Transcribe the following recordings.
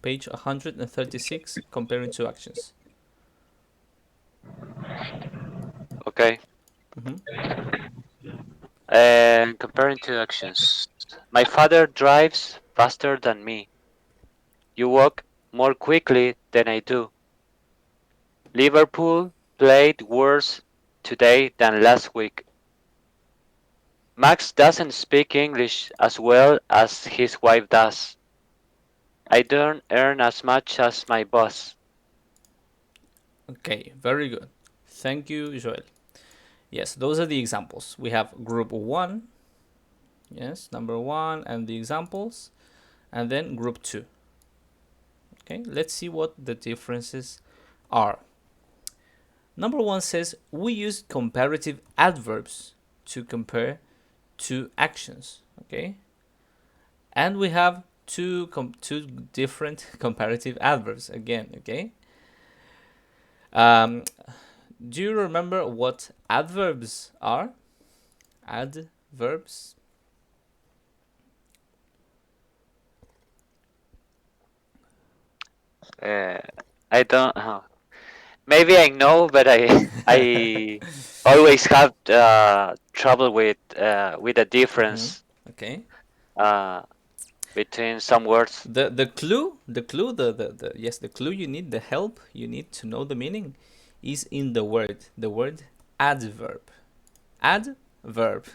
Page 136, comparing two actions. Okay. Mm-hmm. And comparing two actions. My father drives faster than me. You walk more quickly than I do. Liverpool played worse today than last week. Max doesn't speak English as well as his wife does. I don't earn as much as my boss. Okay, very good. Thank you, Joel. Yes, those are the examples. We have group 1, yes, number 1 and the examples, and then group 2. Okay, let's see what the differences are. Number 1 says we use comparative adverbs to compare two actions. Okay, and we have two different comparative adverbs again. Okay, um, do you remember what adverbs are? Adverbs. Uh, I don't. Maybe I know, but I always have trouble with the Mm-hmm. difference Okay. uh, between some words. The yes, the clue you need, the help you need to know the meaning, is in the word adverb. Adverb.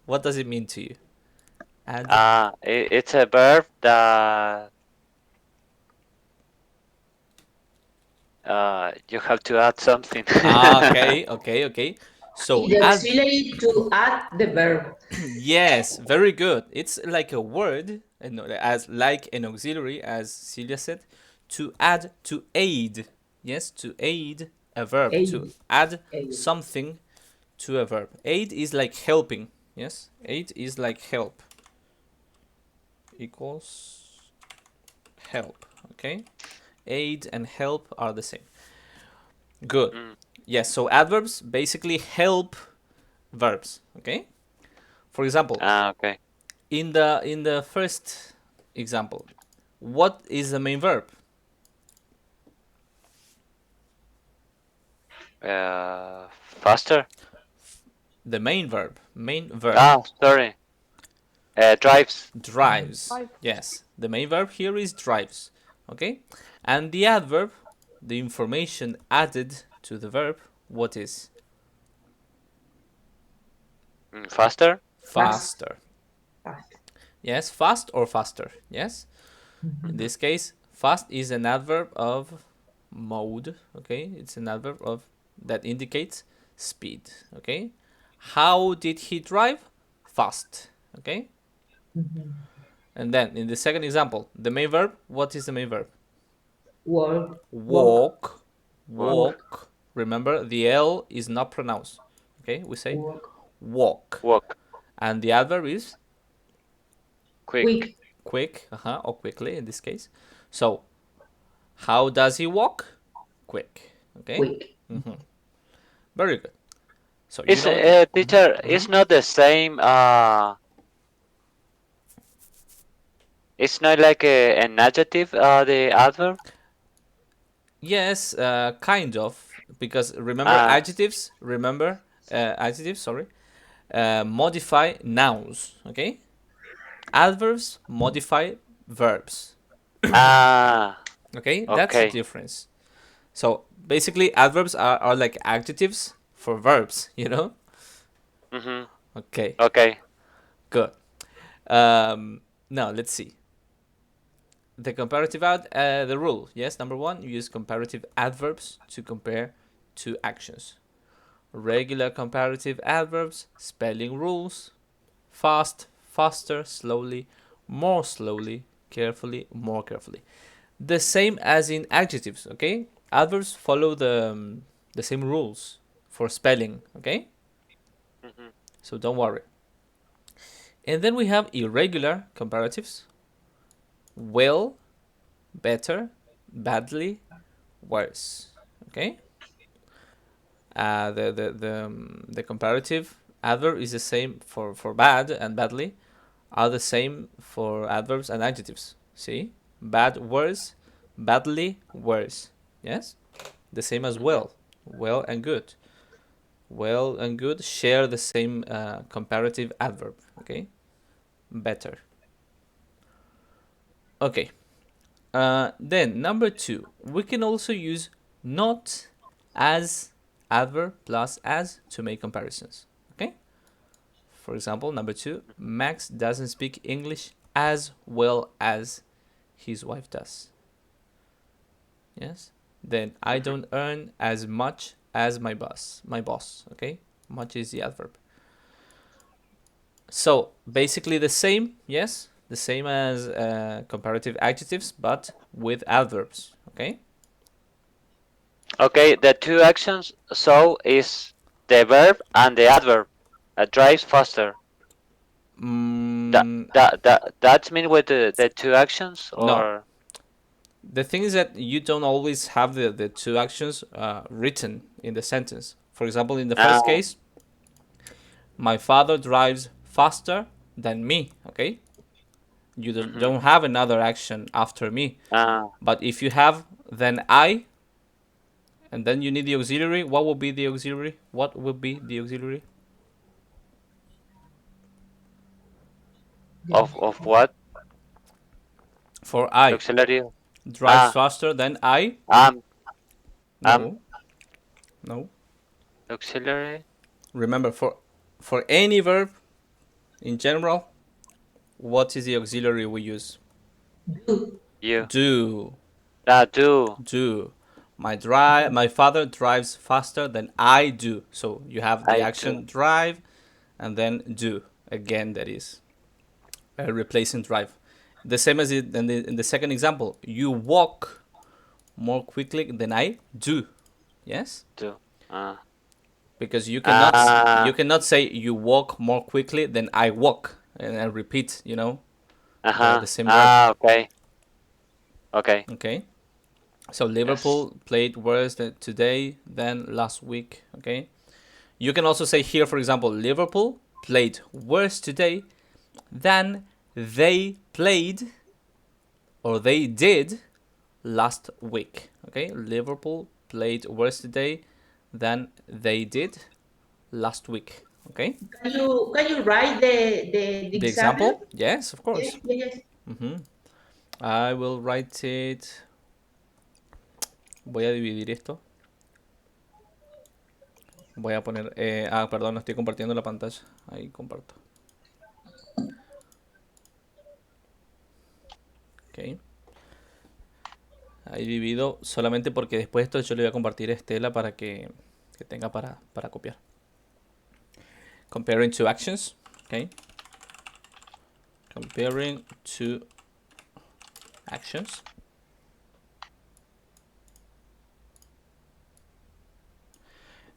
What does it mean to you? Ad. It's a verb that you have to add something. Okay, okay, okay. So The ad. auxiliary to add the verb. Yes, very good. It's like a word, as like an auxiliary, as Celia said, to add, to aid. Yes, to aid a verb, to Aid. add Aid. something to a verb. Aid is like helping. Yes, aid is like help. Equals help. Okay, aid and help are the same. Good. Mm. Yes, so adverbs basically help verbs. Okay. For example, Okay. in the first example, what is the main verb? Faster. The main verb. Ah, sorry. Drives. Drives. Five. Yes, the main verb here is drives. Okay, and the adverb, the information added to the verb, what is? Faster. Fast. Faster. Fast. Yes, fast or faster. Yes, in Mhm. this case, fast is an adverb of mode. Okay, it's an adverb of that indicates speed. Okay, how did he drive? Fast. Okay, Mhm. and then in the second example, the main verb, what is the main verb? Walk. Walk. Walk. Walk. Walk. Walk. Remember, the L is not pronounced. Okay, we say Walk. walk. Walk. And the adverb is Quick. Quick. quick, or quickly in this case. So, how does he walk? Quick. Okay? Quick. Mm-hmm. Very good. So, you It's know. teacher. Mm-hmm. It's not the same. It's not like an adjective. The adverb. Yes, kind of. Because remember, Uh, adjectives, sorry, modify nouns. Okay? Adverbs modify verbs. ah. Okay? That's the Okay. difference. So basically, adverbs are like adjectives for verbs, you know? Mhm. Okay, Okay. good. Now let's see. The the rule. Yes, number one, you use comparative adverbs to compare two actions. Regular comparative adverbs, spelling rules, fast, faster, slowly, carefully, more carefully. The same as in adjectives, okay? Adverbs follow the same rules for spelling, okay? Mhm. So don't worry. And then we have irregular comparatives. Well, better, badly, worse. Okay? The comparative adverb is the same for bad and badly, are the same for adverbs and adjectives. See? Bad, worse, badly, worse. Yes? The same as well. Well and good. Well and good share the same comparative adverb. Okay? Better. Okay. Then, number 2. We can also use not as adverb plus as to make comparisons. Okay? For example, number 2. Max doesn't speak English as well as his wife does. Yes? Then, I don't earn as much as my boss. Okay? Much is the adverb. So, basically the same, yes? The same as comparative adjectives, but with adverbs. Okay? Okay, the two actions so is the verb and the adverb. Drives faster. Mm, That's mean with the two actions no. or The thing is that you don't always have the two actions written in the sentence. For example, in the first case, my father drives faster than me. Okay? You don't have another action after me. But if you have then I, and then you need the auxiliary, what will be the auxiliary? What will be the auxiliary? of what? For I. Auxiliary. Drives faster than I? Am No. No. auxiliary. Remember, for any verb in general, what is the auxiliary we use? Do. You. Do. Do. Do. My father drives faster than I do. So you have the I action do. drive and then do. Again, that is replacing drive. The same as in the second example. You walk more quickly than I do. Yes? Do. Because Uh, you cannot say you walk more quickly than I walk and repeat, the same verb. Okay. Okay. Okay? So Yes. Liverpool played worse today than last week. Okay. You can also say here, for example, Liverpool played worse today than they played or they did last week. Okay. Liverpool played worse today than they did last week. Okay. Can you write the The example? example? Yes, of Yes, course. yes. I will write it. Voy a dividir esto. Voy a poner. Perdón, no estoy compartiendo la pantalla. Ahí comparto. Ok. Ahí divido solamente porque después de esto yo le voy a compartir a Estela para que tenga para copiar. Comparing two actions. Ok. Comparing two actions.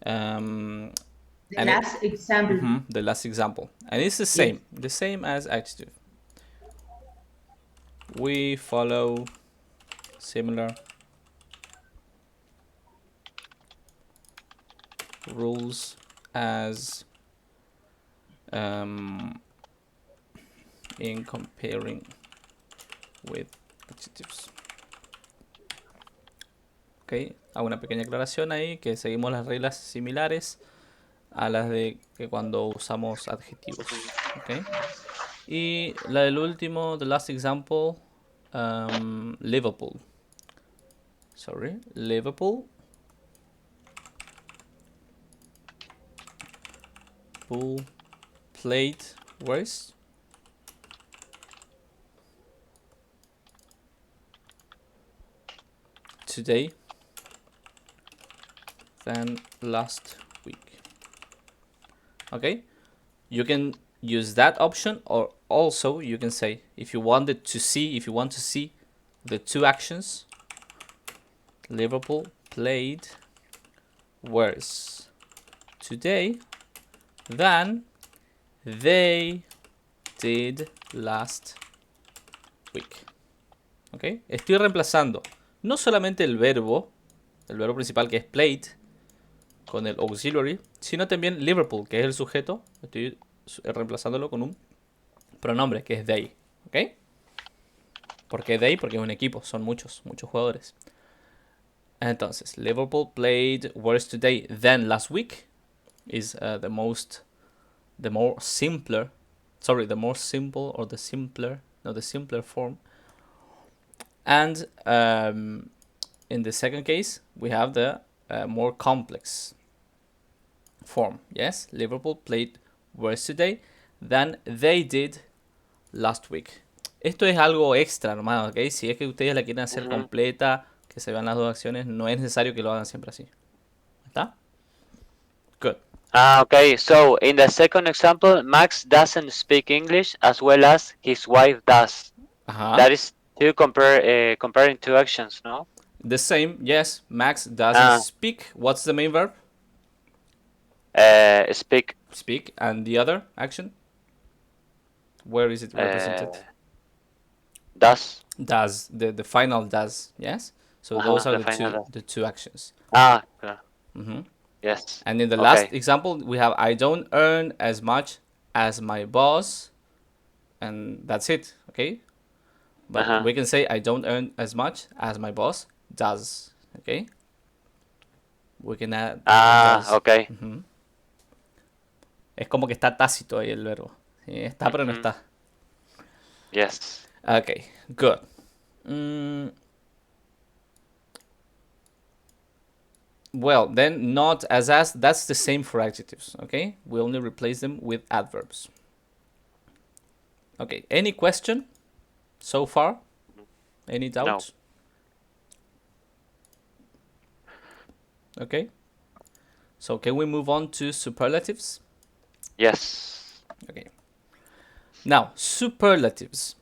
The last example. The last example. And it's the Yes. same. The same as adjective. We follow similar rules as in comparing with adjectives. Ok, hago una pequeña aclaración ahí que seguimos las reglas similares a las de que cuando usamos adjetivos. Ok, y la del último, the last example, Liverpool. Sorry, Liverpool. Pool played worse today than last week. Okay, you can use that option, or also you can say if you want to see the two actions, Liverpool played worse today than they did last week. ¿Ok? Estoy reemplazando no solamente el verbo principal que es played, con el auxiliary, sino también Liverpool, que es el sujeto. Estoy reemplazándolo con un pronombre que es they. ¿Ok? ¿Por qué they? Porque es un equipo, son muchos jugadores. Entonces, Liverpool played worse today than last week is the more simpler or the simpler form. And in the second case, we have the more complex form. Yes, Liverpool played worse today than they did last week. Esto es algo extra, hermano, ¿ok? Si es que ustedes la quieren hacer completa, que se vean las dos acciones, no es necesario que lo hagan siempre así. ¿Está? Good. Okay, so in the second example, Max doesn't speak English as well as his wife does. That is comparing two actions, no? The same, yes. Max doesn't speak. What's the main verb? Speak. Speak. And the other action? Where is it represented? Does. Does. The final does, yes? So those are the two actions. Yeah. Yes. And in the last example, we have I don't earn as much as my boss. And that's it, okay? But we can say I don't earn as much as my boss does, okay? We can add does. Okay. Es como que está tácito ahí el verbo. Sí, está, pero no está. Yes. Okay, good. Well, then not as, that's the same for adjectives, okay? We only replace them with adverbs. Okay, any question so far? Any doubts? No. Okay. So can we move on to superlatives? Yes. Okay. Now, superlatives.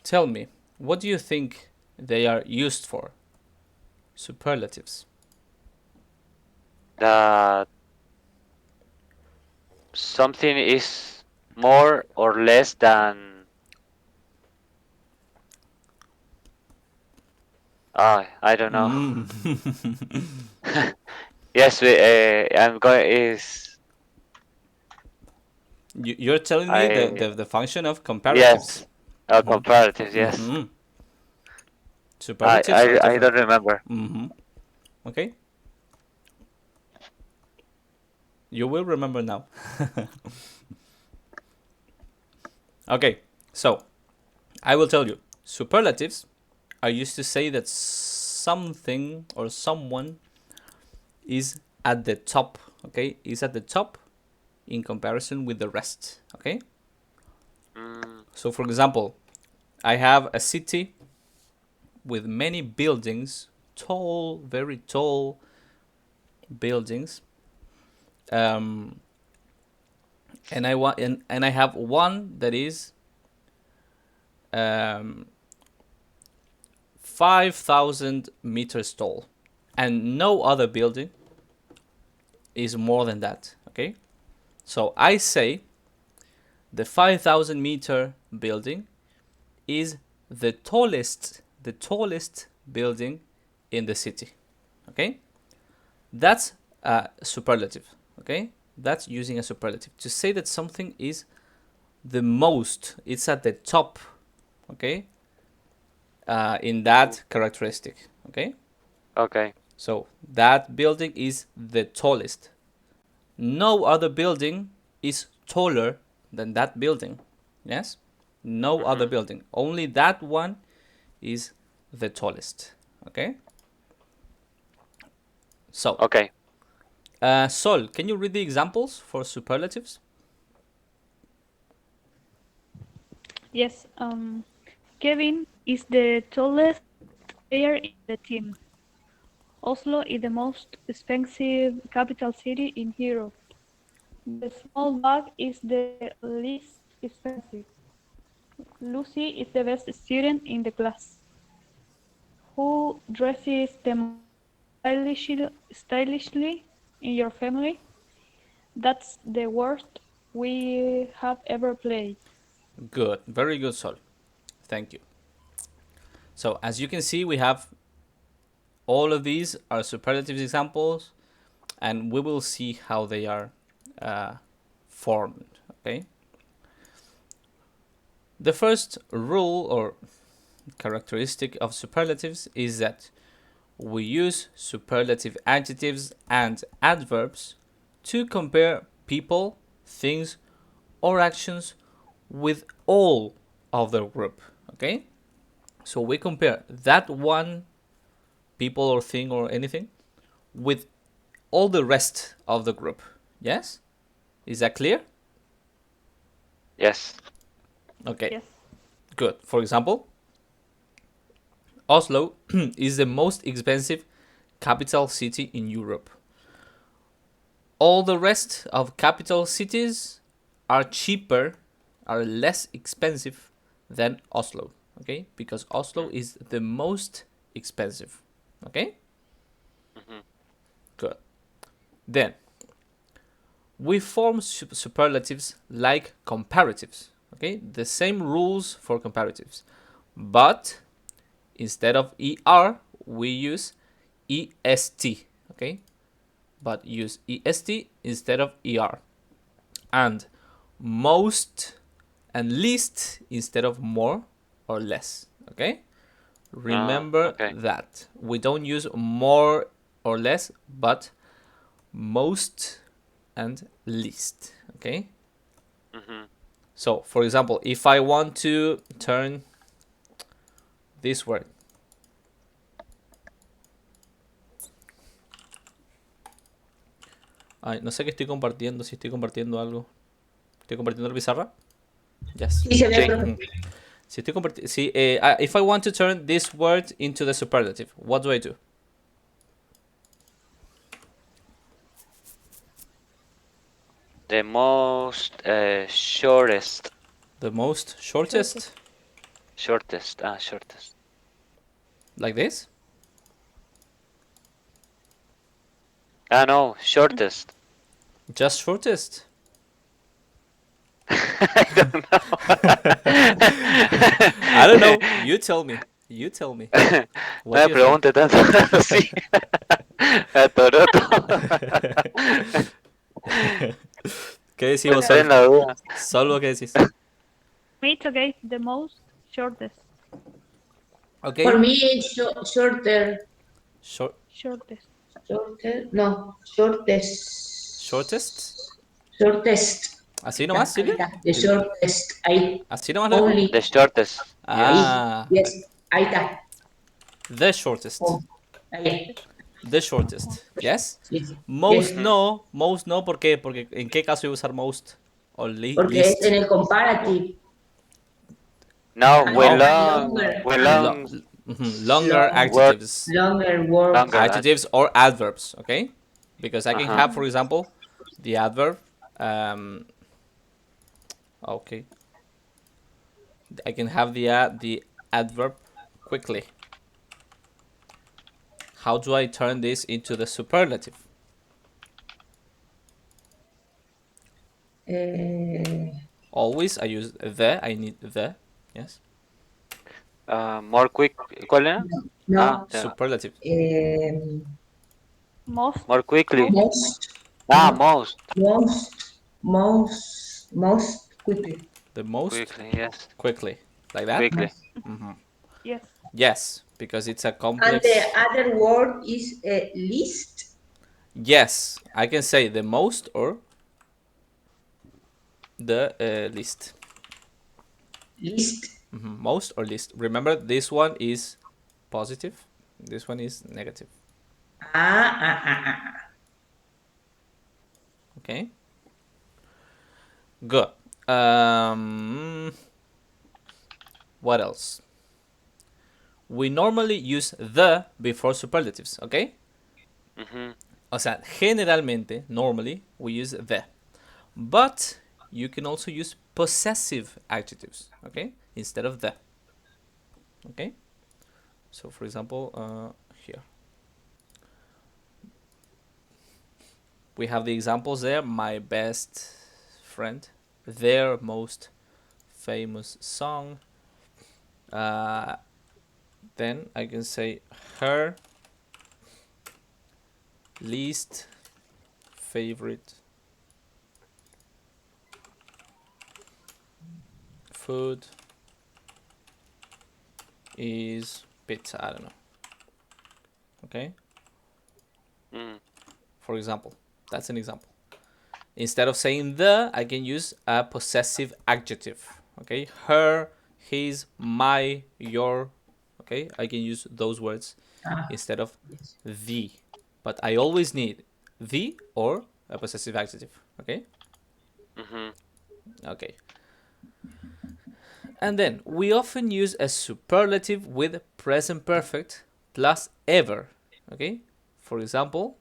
Tell me, what do you think they are used for? Superlatives. That something is more or less than. I don't know. Yes, I'm going is. You're telling me the function of comparatives. Yes, comparatives. Yes. Superlatives. I don't remember. Okay. You will remember now. Okay, so I will tell you. Superlatives are used to say that something or someone is at the top. Okay, is at the top in comparison with the rest. Okay. So, for example, I have a city with many buildings, tall, very tall buildings. And I have one that is 5,000 meters tall, and no other building is more than that. Okay, so I say the 5,000 meter building is the tallest building in the city. Okay, that's a superlative. Okay, that's using a superlative to say that something is the most, it's at the top. Okay, in that characteristic. Okay. Okay. So that building is the tallest. No other building is taller than that building. Yes? No other building. Only that one is the tallest. Okay? So. Okay. Sol, can you read the examples for superlatives? Yes. Kevin is the tallest player in the team. Oslo is the most expensive capital city in Europe. The small dog is the least expensive. Lucy is the best student in the class. Who dresses the most stylishly in your family? That's the worst we have ever played. Good. Very good, Sol. Thank you. So, as you can see, we have all of these are superlative examples, and we will see how they are formed. Okay. The first rule, or characteristic of superlatives is that we use superlative adjectives and adverbs to compare people, things, or actions with all of the group. Okay? So we compare that one people or thing or anything with all the rest of the group. Yes? Is that clear? Yes. Okay. Yes. Good. For example, Oslo is the most expensive capital city in Europe. All the rest of capital cities are cheaper, are less expensive than Oslo. Okay? Because Oslo is the most expensive. Okay? Mm-hmm. Good. Then, we form superlatives like comparatives. Okay? The same rules for comparatives. But instead of ER, we use EST. Okay? But use EST instead of ER. And most and least instead of more or less. Okay? Remember Okay. that. We don't use more or less, but most and least. Okay? Mm-hmm. So, for example, if I want to turn this word, ay, no sé qué estoy compartiendo, si estoy compartiendo algo. ¿Estoy compartiendo la pizarra? Yes. Sí, se ve, Sí. profe. Si estoy si, if I want to turn this word into the superlative, what do I do? The most shortest. The most shortest? Shortest. Shortest. Like this? No, shortest. Just shortest? I don't know. I don't know. You tell me. You tell me. No What me do you think? pregunte tanto. Sí. Atoroto. ¿Qué decimos, Estoy en Sol? la duda. Solo qué decís. It's okay. The most shortest. Okay. For me, it's shorter. Shortest. Shorter. No, shortest. Shortest. Shortest. ¿Así nomás, Ahí Silvia? está. The shortest. Ahí. ¿Así nomás lo dejó? Only. The shortest. Yes. Ahí. Ah. Yes. Ahí está. The shortest. Oh, ahí. The shortest. Yes? Yes. Most Yes. no. Most no. ¿Por qué? Porque ¿en qué caso iba a usar most? O Porque es least. en el comparative. No, And- we No. long. Longer. We and long. Longer adjectives. Longer words. Longer. Adjectives or adverbs. Okay? Because I can Uh-huh. have, for example, the adverb. Okay. I can have the adverb quickly. How do I turn this into the superlative? Always I use the. I need the. Yes. More quick. ¿Cuál era? No. Yeah. Superlative. Most. More quickly. Most. Most. Most quickly. The most Quickly, yes. quickly. Like that? Quickly. Yes. Yes, because it's a And complex. the other word is least. Yes, I can say the most or the least. Least. Most or least. Remember, this one is positive. This one is negative. Okay. Good. What else? We normally use the before superlatives, okay? O sea, generalmente, normally, we use the. But you can also use possessive adjectives, okay? Instead of the. Okay? So, for example, here. We have the examples there. My best friend. Their most famous song. Then I can say her least favorite food is pizza. I don't know. Okay. For example, that's an example. Instead of saying the, I can use a possessive adjective. Okay, her, his, my, your. Okay, I can use those words instead of the. But I always need the or a possessive adjective. Okay. Okay. And then we often use a superlative with present perfect plus ever. Okay. For example,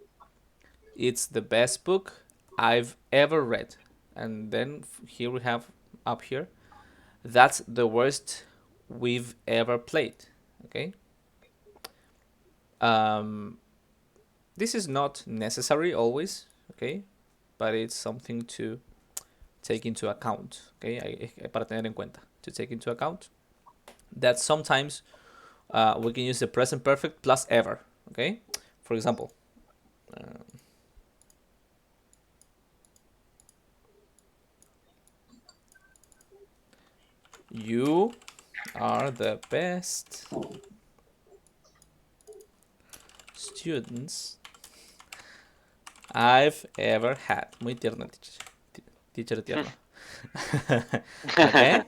it's the best book I've ever read. And then here we have up here, that's the worst we've ever played. Okay. This is not necessary always. Okay. But it's something to take into account. Okay. Para tener en cuenta. To take into account that sometimes we can use the present perfect plus ever. Okay. For example, you are the best students I've ever had. Muy tierna, teacher. Teacher tierna. Ok.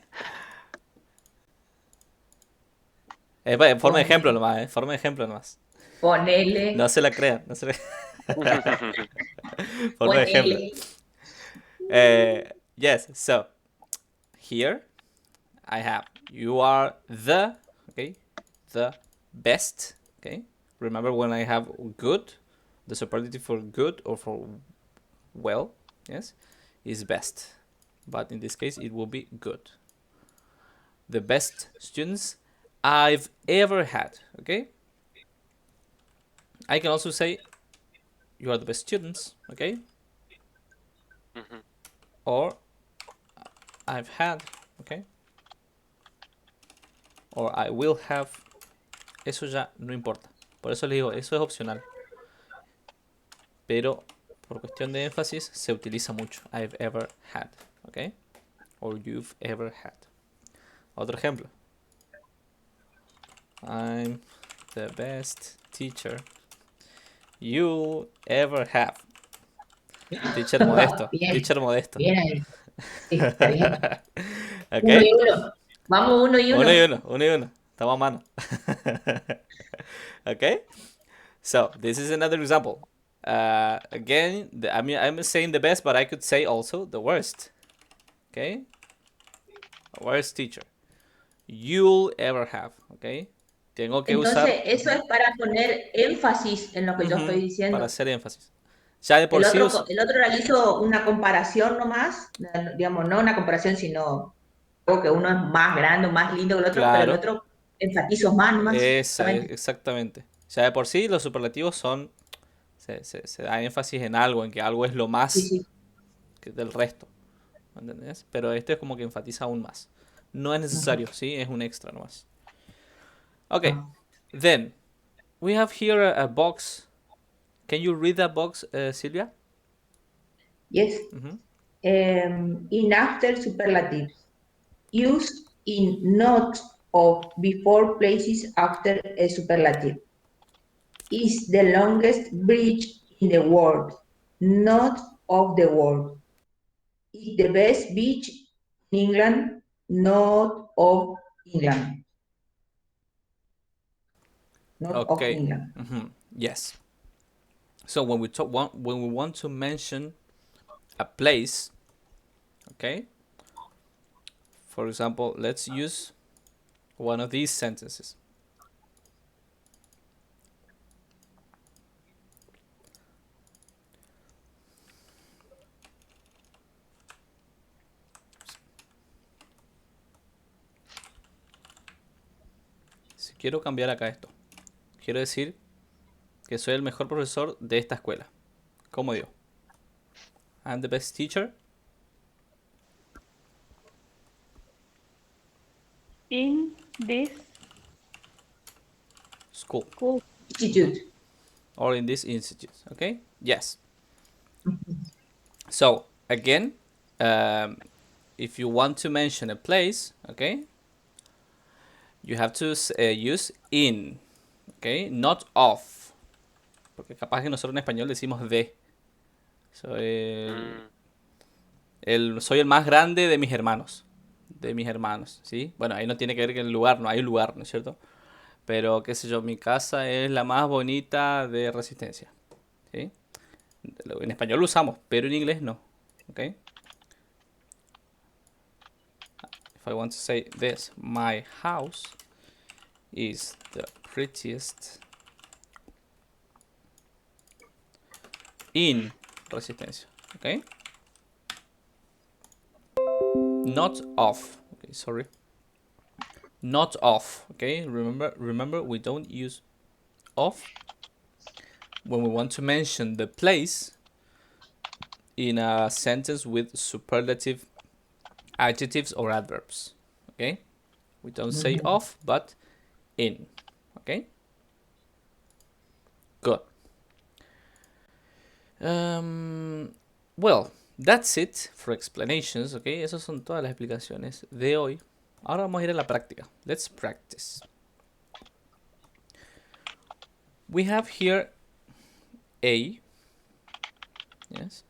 En forma de ejemplo nomás, forma de ejemplo nomás. Ponele. No se la crean, no se la forma de ejemplo. Yes, so here I have you are the, okay, the best, okay. Remember when I have good, the superlative for good or for well, yes, is best. But in this case, it will be good. The best students I've ever had, okay? I can also say you are the best students, okay? Or I've had, okay? Or I will have. Eso ya no importa. Por eso les digo, eso es opcional. Pero por cuestión de énfasis se utiliza mucho. I've ever had, okay? Or you've ever had. Otro ejemplo. I'm the best teacher you'll ever have. Teacher modesto. Bien, Teacher modesto. bien ahí. Sí, está bien. Ok. Uno y uno. Vamos, uno y uno. Uno y uno. Uno y uno. Estamos a mano. Okay. So this is another example. Again, I mean, I'm saying the best, but I could say also the worst. Okay. Worst teacher you'll ever have. Okay. Tengo que Entonces, usar eso es para poner énfasis en lo que yo estoy diciendo. para hacer énfasis. Ya de por El sí. otro realizo una comparación nomás, digamos, no una comparación, sino algo que uno es más grande o más lindo que el otro, pero el Claro. otro enfatizo más nomás. Exactamente. Ya de por sí los superlativos son. Se da énfasis en algo, en que algo es lo más Sí. que del resto. ¿Entendés? Pero este es como que enfatiza aún más. No es necesario, ¿sí? Es un extra nomás. Okay. Then, we have here a box. Can you read that box, Silvia? Yes. In after superlatives. Use in not of before places after a superlative. Is the longest bridge in the world, not of the world. Is the best beach in England, not of England. Not of Okay. England. Yes. So when we want to mention a place, okay? For example, let's use one of these sentences. Si quiero cambiar acá esto, quiero decir que soy el mejor profesor de esta escuela. ¿Cómo digo? I'm the best teacher in this school. Institute. Or in this institute. Okay? Yes. So, again, if you want to mention a place, okay, you have to use in, okay, not of, porque capaz que nosotros en español decimos de. Soy soy el más grande de mis hermanos. De mis hermanos, ¿sí? Bueno, ahí no tiene que ver con el lugar, no hay un lugar, ¿no es cierto? Pero, qué sé yo, mi casa es la más bonita de Resistencia, ¿sí? En español lo usamos, pero en inglés no, ¿ok? If I want to say this, my house is the prettiest in Resistencia, ¿ok? Not of, okay, sorry. Not of, okay? Remember, we don't use of when we want to mention the place in a sentence with superlative adjectives or adverbs, okay? We don't say of, but in, okay? Good. Well, that's it for explanations, okay? Esas son todas las explicaciones de hoy. Ahora vamos a ir a la práctica. Let's practice. We have here A, yes,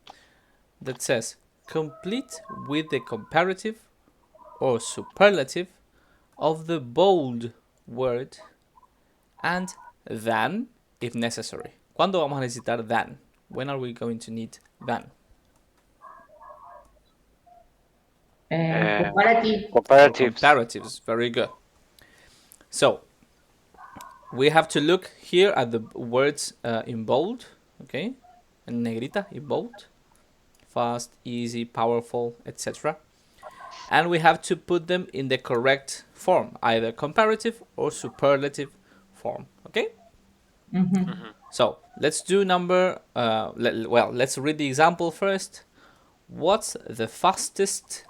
that says complete with the comparative or superlative of the bold word and than if necessary. ¿Cuándo vamos a necesitar than? When are we going to need than? Comparative. For Comparatives. comparatives, very good. So we have to look here at the words in bold, okay, en negrita, in bold, fast, easy, powerful, etc. And we have to put them in the correct form, either comparative or superlative form, okay? So let's do let's read the example first. What's the fastest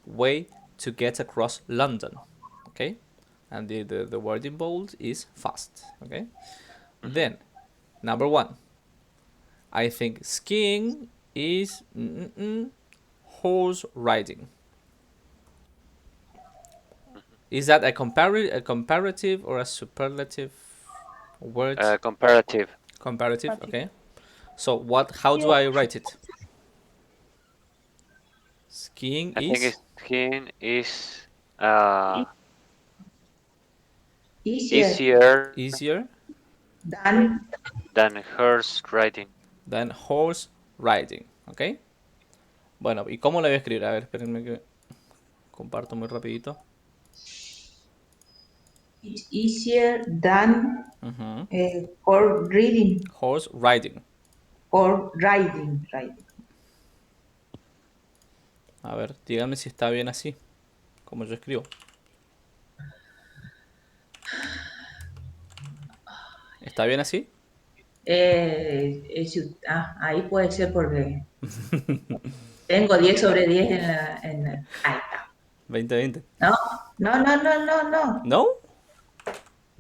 way to get across London? Okay, and the word in bold is fast. Okay, then number 1, I think skiing is horse riding. Is that a comparative or a superlative word? Comparative. Comparative, okay. So how do I write it? Skiing I think is skiing is Easier easier than than horse riding. than horse riding, okay. Bueno, ¿y cómo la voy a escribir? A ver, espérenme que comparto muy rapidito. it's easier than horse reading Horse riding. or riding. A ver, díganme si está bien así, como yo escribo. ¿Está bien así? Ahí puede ser porque tengo 10 sobre 10 ahí está. 20-20. No, no, no, no, no, no. ¿No?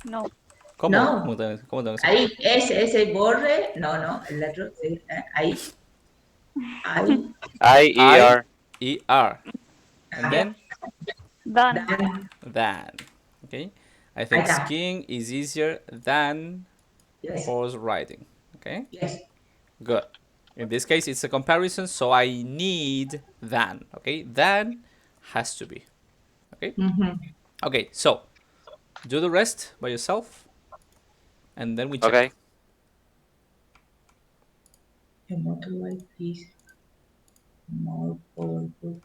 No. ¿Cómo? No. ¿Cómo tengo que ser? Ahí, ese borre, no, el otro, ahí, ahí, I-E-R. I-E-R. And then? Than. Than. Okay? I ahí think está. skiing is easier than Yes, horse riding. Okay? yes. Good. In this case, it's a comparison, so I need than. Okay? Than has to be. Okay? Okay, so do the rest by yourself, and then we check. Okay. A motorbike is more powerful.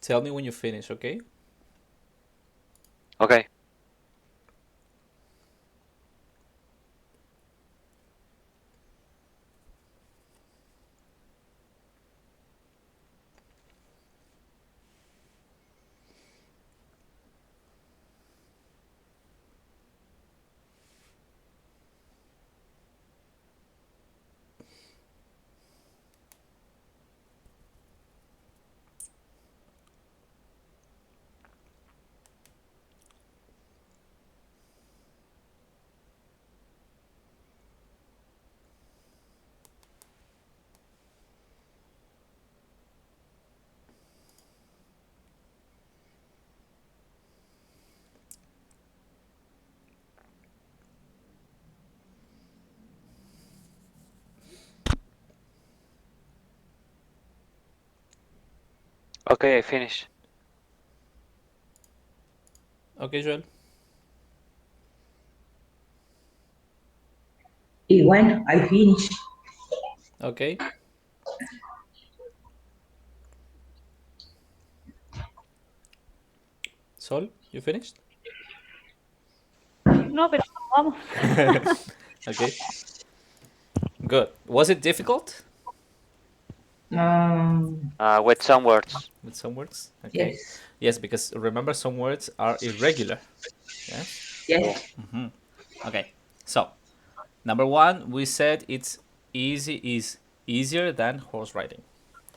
Tell me when you finish, okay? Okay. Okay, I finished. Okay, Joel. Y bueno, I finish. Okay. Sol, you finished? No, pero vamos. Okay. Good. Was it difficult With some words. with some words? Okay. Yes, Yes, because remember some words are irregular. Yes. Yeah. yes. Okay. So, number one, we said it's is easier than horse riding.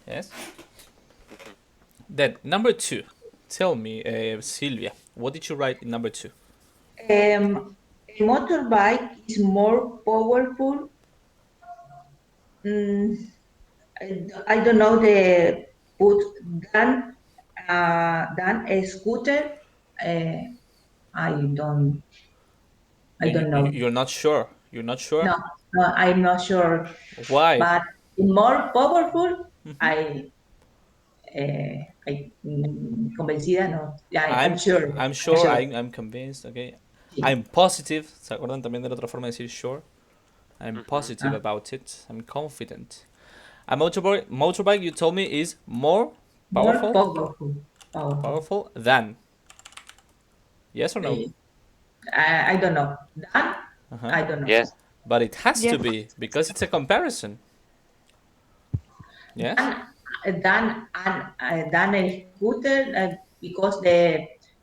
Yes. Mhm. Then number two. Tell me, Sylvia, what did you write in number two? A motorbike is more powerful. Mm, I don't know the put than a scooter. Uh, I don't I don't know. You're not sure. You're not sure. No, no, I'm not sure. Why? But more powerful, I convencida, no. I'm I'm sure. I'm I'm sure. sure. I'm convinced. Okay. Sí. I'm positive. ¿Se acuerdan también de la otra forma de decir sure? I'm Mhm. positive Ah, about it. I'm confident. A motorbike you told me is more more powerful powerful. Powerful. powerful than. Yes or no? Eh, I don't know. Than, Uh-huh. I don't know. Yes. But it has to Yes. be because it's a comparison. Yes? Than, than a scooter because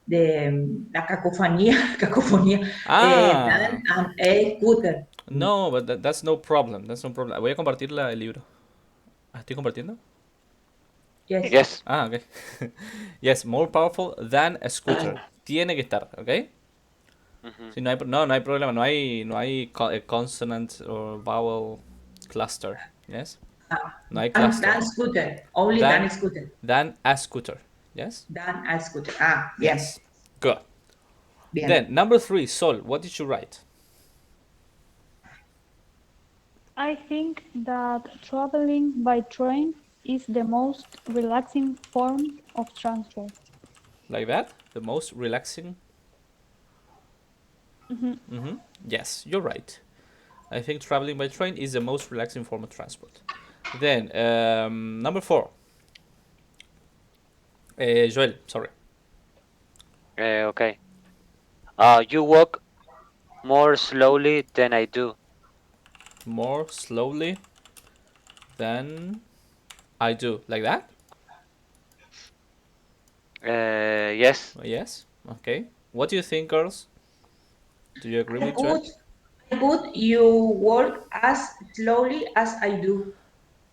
la cacofonía, cacofonía, than Ah, a scooter. no, but that's no problem. That's no problem. Voy a compartir el libro. Ah, ¿estoy compartiendo? Yes. Yes. Ah, ok. Yes, more powerful than a scooter. Tiene que estar, ¿ok? Mhm. Sí, no hay problema. No hay consonant or vowel cluster. Yes? No hay cluster. Than scooter. Only than Than, scooter. than a scooter. Yes? Than a scooter. Bien, Yes. Good. Then, bien. number three, Sol, what did you write? I think that traveling by train is the most relaxing form of transport. Like that? The most relaxing? Mhm. Mm-hmm. Yes, you're right. I think traveling by train is the most relaxing form of transport. Then, number four. Joel, sorry. Okay. You walk more slowly than I do. More slowly than I do. Like that? Yes. Yes. Okay. What do you think, girls? Do you agree I with Joel? put, I put you work as slowly as I do.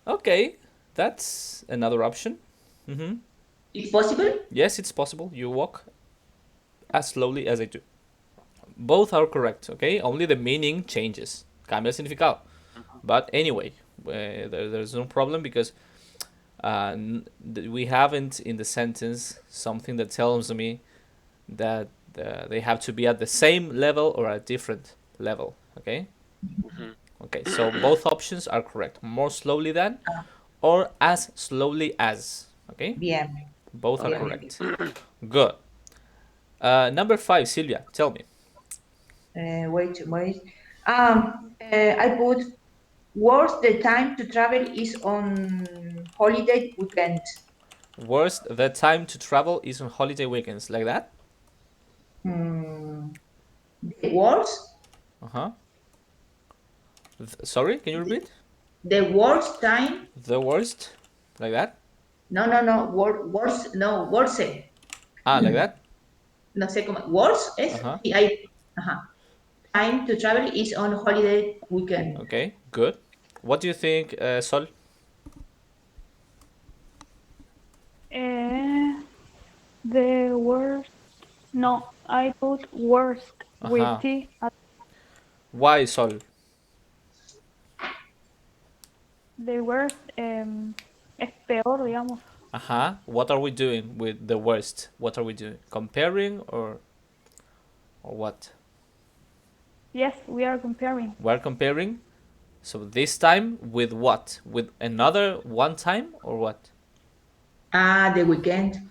Okay, that's another option. Mm-hmm. It's possible? Yes, it's possible. You walk as slowly as I do. Both are correct, okay? Only the meaning changes. Cambia el significado. Mhm. But anyway, there's no problem because we haven't in the sentence something that tells me that they have to be at the same level or a different level, okay? Mhm. Okay, so both options are correct. More slowly than or as slowly as, okay? Bien. Both are Bien, bien, bien. correct. Good. Number five, Silvia, tell me. Wait. I put worse the time to travel is on holiday weekend. Worst, the time to travel is on holiday weekends. Like that? The worst, Uh-huh. Sorry, can you repeat? the worst time. The worst? Like that? No, worst, no, worst. Ah, like that? No sé cómo. Worst es, Uh-huh. sí, hay, ajá. Time to travel is on holiday weekend. Okay, good. What do you think, Sol? The worst. No, I put worst with Uh-huh. T. Why, Sol? The worst es peor, digamos. Uh-huh. What are we doing with the worst? What are we doing? Comparing or what? Yes, we are comparing. We're comparing. So this time with what? With another one time or what? The weekend.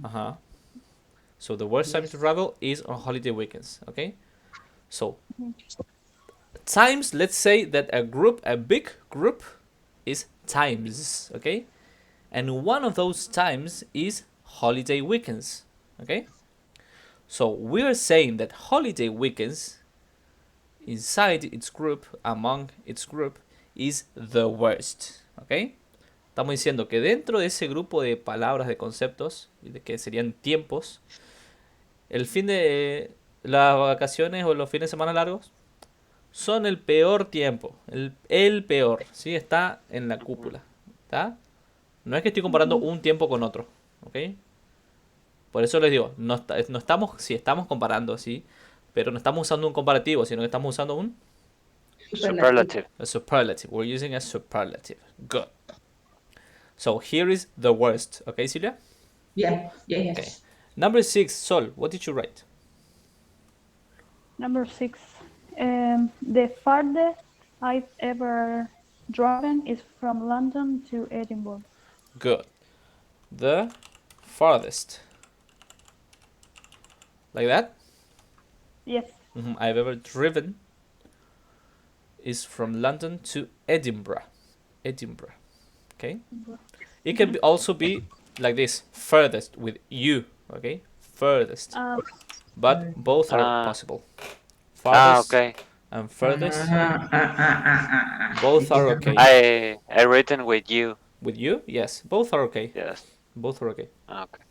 Uh-huh. So the worst time to Yes. travel is on holiday weekends, okay? So times, let's say that a big group is times, okay? And one of those times is holiday weekends, okay? So we're saying that holiday weekends inside its group, among its group, is the worst, okay? Estamos diciendo que dentro de ese grupo de palabras, de conceptos, y de que serían tiempos, el fin de las vacaciones o los fines de semana largos son el peor tiempo, el peor, ¿sí? Está en la cúpula, ¿está? No es que estoy comparando un tiempo con otro, ¿ok? Por eso les digo, no estamos, sí estamos comparando, ¿sí? Pero no estamos usando un comparativo, sino que estamos usando Superlative. a superlative. We're using a superlative. Good. So here is the worst, okay, Silvia? Yeah, yes. Okay. Number 6, Sol, what did you write? Number 6. The farthest I've ever driven is from London to Edinburgh. Good. The farthest. Like that? Yes. I've ever driven is from London to Edinburgh. Edinburgh. Okay? It can also be like this, furthest with you, okay? Furthest. But both are possible. Farthest Okay. and furthest, both are okay. I written with you. With you? Yes, both are okay. Yes. Both are okay. Okay.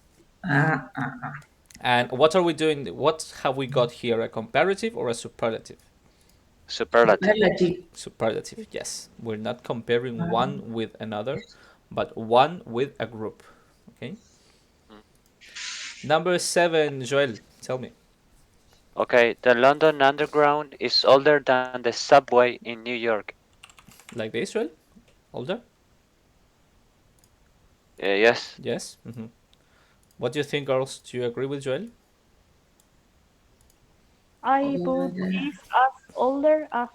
And what are we doing? What have we got here? A comparative or a superlative? Superlative. Superlative, yes. We're not comparing one with another, but one with a group. Okay? Number 7, Joel, tell me. Okay, the London Underground is older than the subway in New York. Like this, Joel? Older? Yes. Yes. What do you think, girls? Do you agree with Joel? I put is as older as.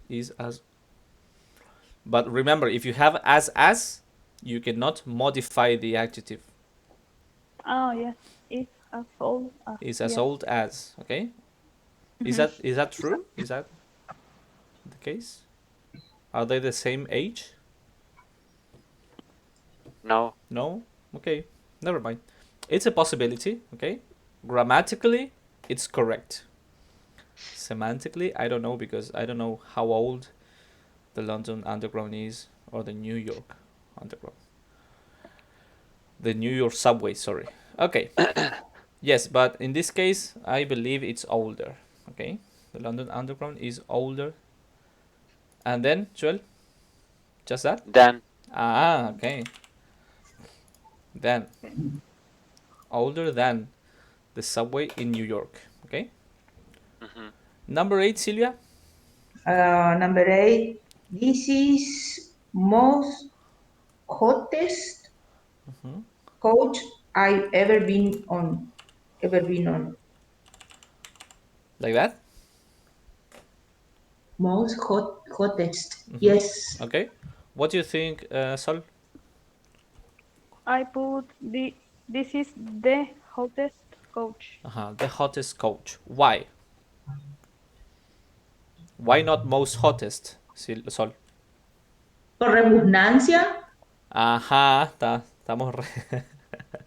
Is as. But remember, if you have as, you cannot modify the adjective. Oh, yes. Is as old as. Is as Yes. old as. Okay. Is that true? Is that the case? Are they the same age? No. No? Okay. Never mind. It's a possibility, okay? Grammatically, it's correct. Semantically, I don't know because I don't know how old the London Underground is or the New York Underground. The New York subway, sorry. Okay. Yes, but in this case, I believe it's older, okay? The London Underground is older. And then, Joel? Just that? Then. Ah, okay. Then. Older than the subway in New York, okay? Number 8, Silvia? Number 8. This is most hottest coach I've ever been on. Like that? Most hottest. Yes. Okay. What do you think, Sol? I put this is the hottest coach. The hottest coach. Why? Why not most hottest, Sol? Por repugnancia. Ajá, estamos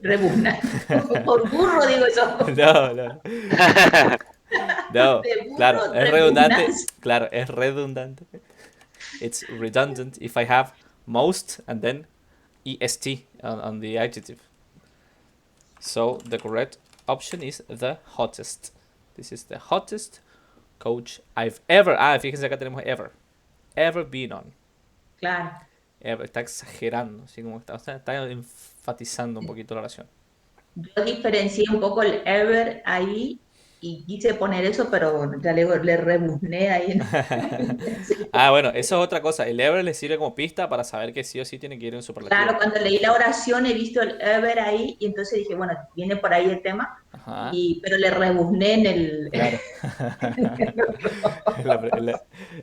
Rebuznando. Por burro digo yo. No, no, no. De Claro, burro es redundante. rebuznas. Claro, es redundante. It's redundant if I have most and then est on the adjective. So the correct option is the hottest. This is the hottest coach I've ever. Ah, fíjense acá tenemos ever been on. Claro. Ever. Está exagerando, así como está enfatizando un poquito la oración. Yo diferencié un poco el ever ahí y quise poner eso, pero ya le rebuzné ahí. Ah, bueno, eso es otra cosa. El ever le sirve como pista para saber que sí o sí tiene que ir en superlativo. Claro, cuando leí la oración he visto el ever ahí y entonces dije, bueno, viene por ahí el tema, Ajá, pero le rebuzné en el... claro.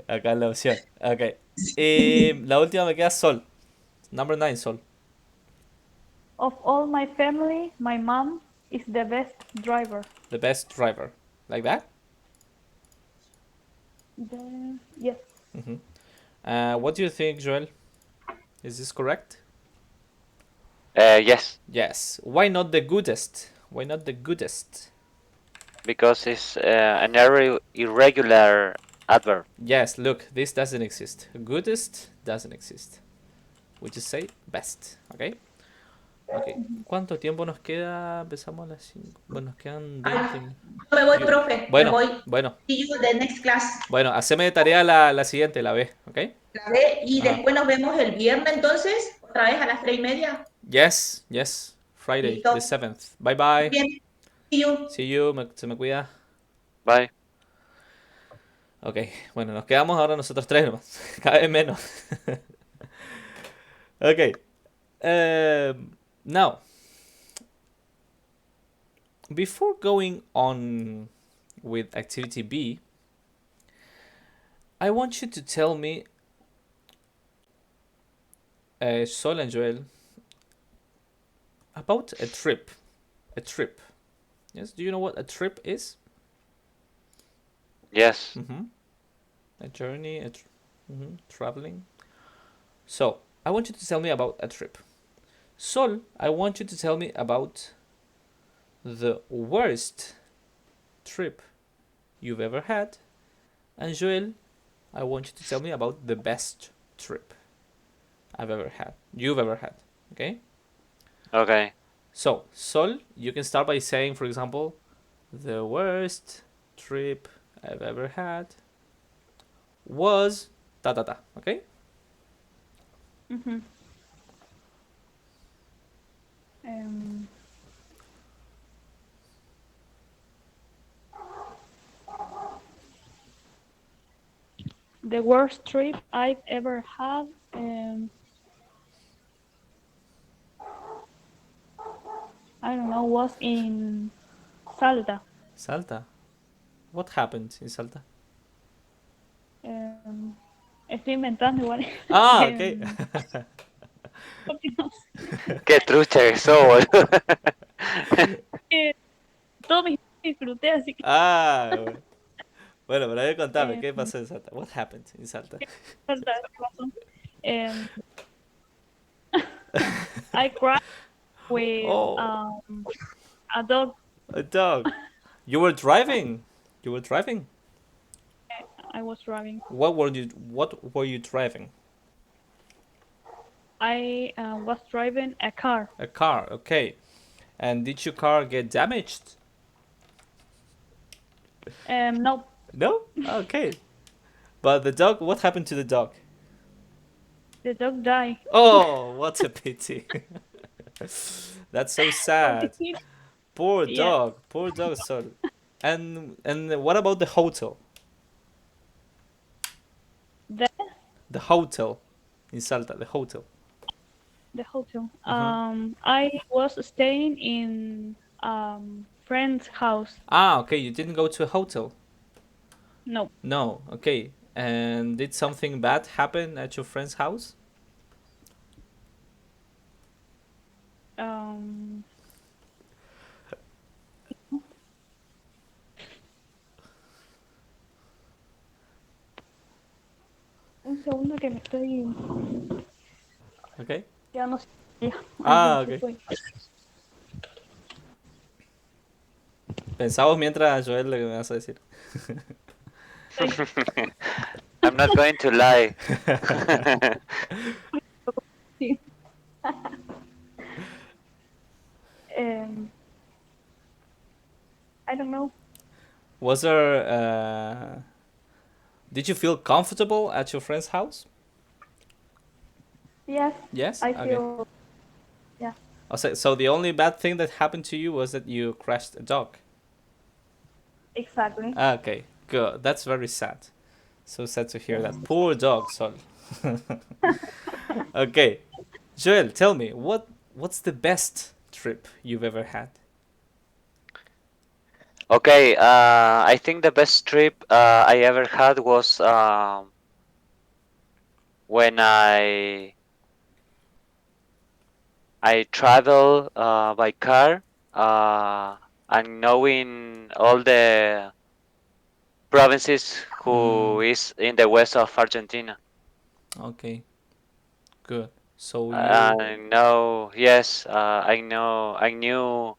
Acá en la opción. Ok. La última me queda Sol. Number 9, Sol. Of all my family, my mom is the best driver. The best driver. Like that? Yes. What do you think, Joel? Is this correct? Yes, Yes. Why not the goodest? Why not the goodest? because it's an irregular adverb. Yes, look, this doesn't exist. Goodest doesn't exist. We just say best, ¿ok? Ok. ¿Cuánto tiempo nos queda? Empezamos a las 5. Bueno, nos quedan Ay, 20 minutos. yo me voy, profe, me Bueno, voy. bueno, See you the next class. bueno, haceme de tarea la siguiente, la B, ¿ok? La ve y Ajá. después nos vemos el viernes entonces, otra vez a las 3:30. Yes, yes. Friday, Listo. the 7th. Bye Muy bye. bien. See you. See you, se me cuida. Bye. Ok, bueno, nos quedamos ahora nosotros tres nomás. Cada vez menos. Ok. Now, before going on with activity B, I want you to tell me, Sol and Joel, about a trip. A trip. Yes, do you know what a trip is? Yes. A journey, traveling. So, I want you to tell me about a trip. Sol, I want you to tell me about the worst trip you've ever had. And Joel, I want you to tell me about the best trip you've ever had. Okay? Okay. So, Sol, you can start by saying, for example, the worst trip I've ever had was ta ta ta. Okay? Um, the worst trip I've ever had. I don't know, was in Salta. Salta. What happened in Salta? Estoy inventando igual. Ah, okay. Qué trucha que sos, boludo. Todo me disfruté, así que Ah, bueno, pero a ver, contame, ¿qué pasó en Salta? What happened in Salta? Salta, ¿qué pasó? I cried with Oh, a dog. a dog. You were driving. You were driving. I was driving. What were you driving? I was driving a car. A car. Okay. And did your car get damaged? No, No. Okay. But the dog. What happened to the dog? the dog died. Oh, what a pity. That's so sad. Poor Yeah. dog. Poor dog. So, and what about the hotel? The The hotel in Salta. The hotel. the hotel. I was staying in friend's house. Ah, okay. You didn't go to a hotel. No, No. Okay. And did something bad happen at your friend's house? un segundo que me estoy. Okay. Ya no sé. Ya, Ah, se ok. fue. Pensamos mientras Joel le vas a decir. I'm not going to lie. Sí. Um, I don't know. Was there? Did you feel comfortable at your friend's house? Yes, Yes. I Okay. feel. Yeah, So the only bad thing that happened to you was that you crashed a dog. exactly. Okay. Good. That's very sad. So sad to hear Yes. that. Poor dog, Sol. Okay. Joel, tell me what's the best trip you've ever had? Okay, I think the best trip I ever had was when I travel by car uh, and knowing all the provinces who Mm, is in the west of Argentina. okay. Good. So I you. know, yes, I knew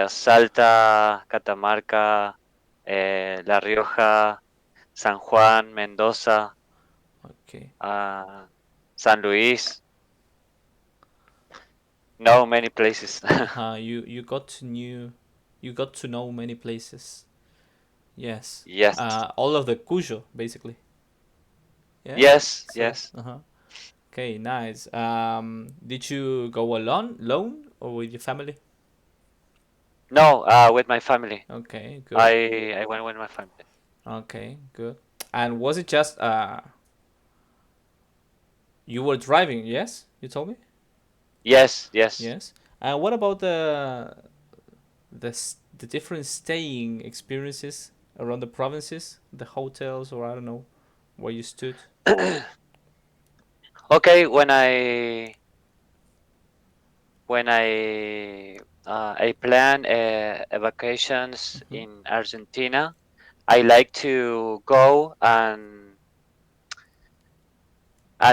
Salta, Catamarca, La Rioja, San Juan, Mendoza, Okay. uh, San Luis, no many places. You got to knew. You got to know many places. Yes. Yes, All of the Cuyo, basically. Yes. yes, So. yes. Okay. Nice. Did you go alone, or with your family? No, with my family. Okay. Good. I went with my family. Okay. Good. And was it just you were driving? Yes. You told me. Yes, yes. Yes. And what about the different staying experiences around the provinces, the hotels, or I don't know, where you stood? Okay, when I plan a vacations Mm-hmm. in Argentina, I like to go and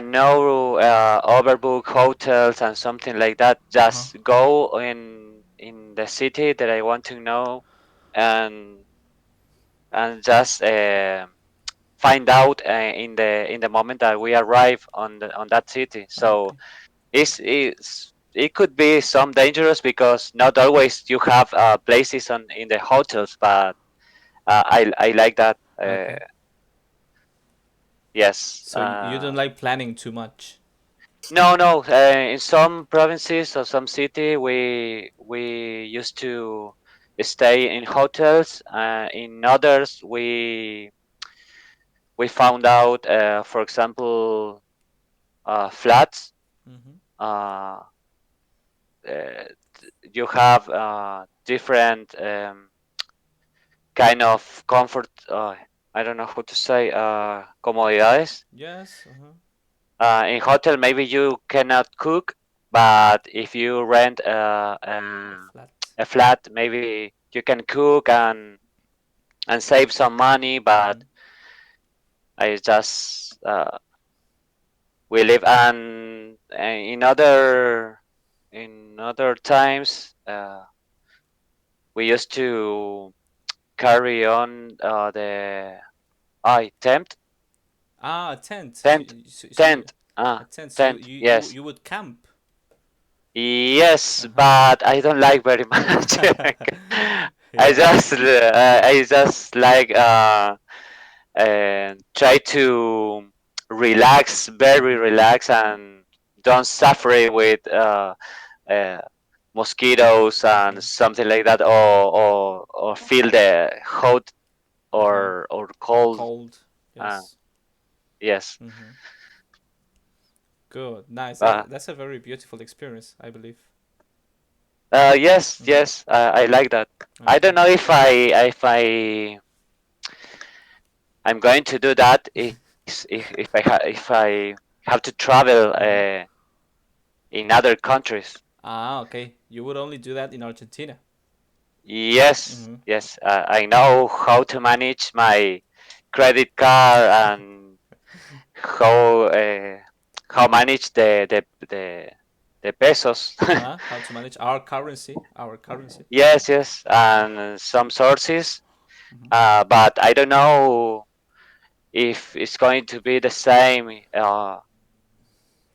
no overbook hotels and something like that. Uh huh. Just go in the city that I want to know, and just find out in the moment that we arrive on that city. So Okay. it could be some dangerous because not always you have places on in the hotels, but I like that. Okay. Yes. So you don't like planning too much. No, no. In some provinces or some city, we used to stay in hotels. In others, we found out, for example, flats. Mm-hmm. Uh, you have different kind of comfort. I don't know how to say comodidades. Yes. Uh huh. In hotel, maybe you cannot cook, but if you rent A flat. a flat, maybe you can cook and save some money. Mm-hmm. But I just we live and in other times we used to carry on the tent Ah, a tent. tent tent A tent. So tent. Yes, you would camp. yes, Uh huh. but I don't like very much. Yeah. I just like try to relax, very Mm-hmm. relax, and don't suffer with uh, mosquitoes Mm-hmm. and something like that, or feel the hot Mm-hmm. or cold. Cold. Uh, Yes. yes, Mm-hmm. Good. Nice. uh, That's a very beautiful experience, I believe. yes, Mm-hmm. yes, I like that. I don't Okay. know if I'm going to do that if I have to travel Mm-hmm. in other countries. Ah, okay. You would only do that in Argentina. Yes, Mm-hmm. yes, I know how to manage my credit card and how manage the the pesos. How to manage our currency, Yes, yes, and some sources. But I don't know if it's going to be the same.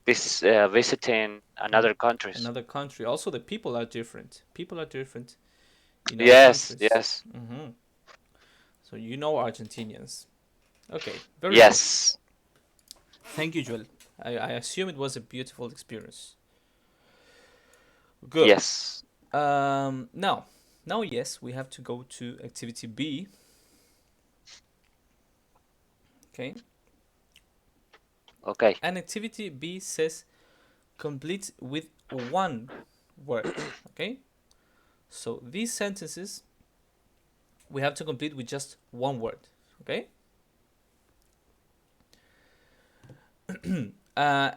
This visiting another countries. another country. Also, the people are different. People are different in other Yes, countries. yes, So you know Argentinians. Okay, very good. yes, Thank you, Joel. I assume it was a beautiful experience. Good. yes. Now, yes, we have to go to activity B. Okay. Okay, And activity B says complete with one word. Okay. So these sentences we have to complete with just one word. Okay. uh,